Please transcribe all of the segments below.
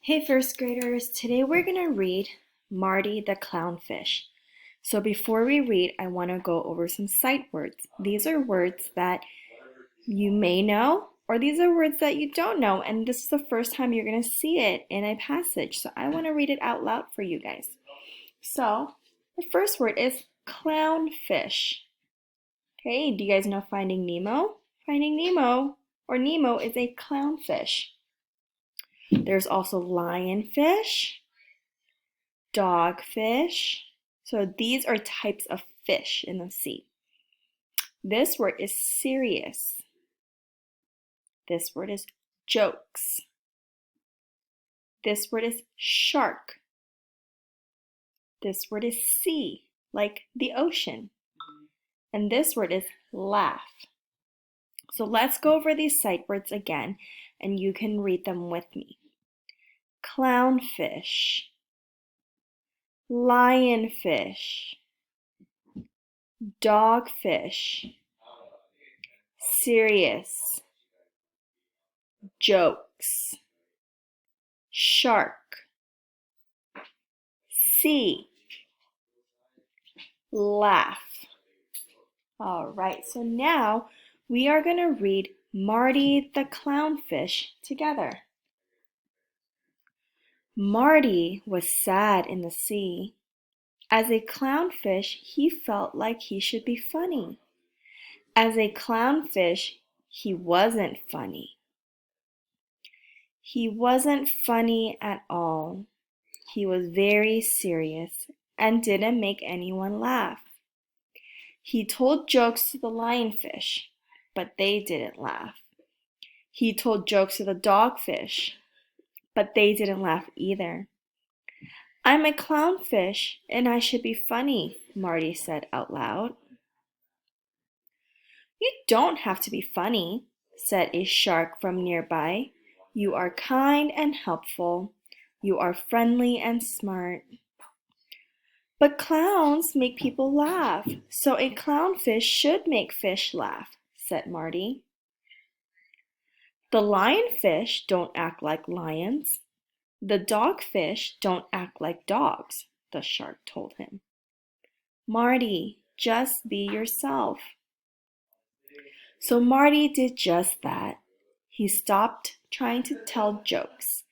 Hey first graders, today we're going to read Marty the Clownfish. So before we read, I want to go over some sight words. These are words that you may know, or these are words that you don't know, and this is the first time you're going to see it in a passage. So I want to read it out loud for you guys. So the first word is clownfish. Okay, do you guys know Finding Nemo? Finding Nemo, or Nemo, is a clownfish. There's also lionfish, dogfish. So these are types of fish in the sea. This word is serious. This word is jokes. This word is shark. This word is sea, like the ocean. And this word is laugh. So let's go over these sight words again, and you can read them with me. Clownfish, lionfish, dogfish, serious, jokes, shark, sea, laugh. All right, so now we are going to read Marty the Clownfish together. Marty was sad in the sea. As a clownfish, he felt like he should be funny. As a clownfish, he wasn't funny. He wasn't funny at all. He was very serious and didn't make anyone laugh. He told jokes to the lionfish, but they didn't laugh. He told jokes to the dogfish, but they didn't laugh either. I'm a clownfish and I should be funny, Marty said out loud. You don't have to be funny, said a shark from nearby. You are kind and helpful. You are friendly and smart. But clowns make people laugh, so a clownfish should make fish laugh, said Marty. The lionfish don't act like lions. The dogfish don't act like dogs, the shark told him. Marty, just be yourself. So Marty did just that. He stopped trying to tell jokes.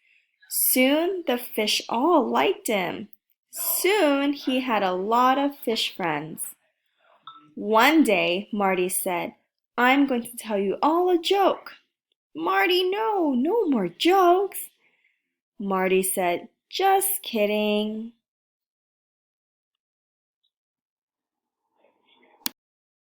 Soon the fish all liked him. Soon he had a lot of fish friends. One day, Marty said, I'm going to tell you all a joke. Marty, no more jokes. Marty said, just kidding.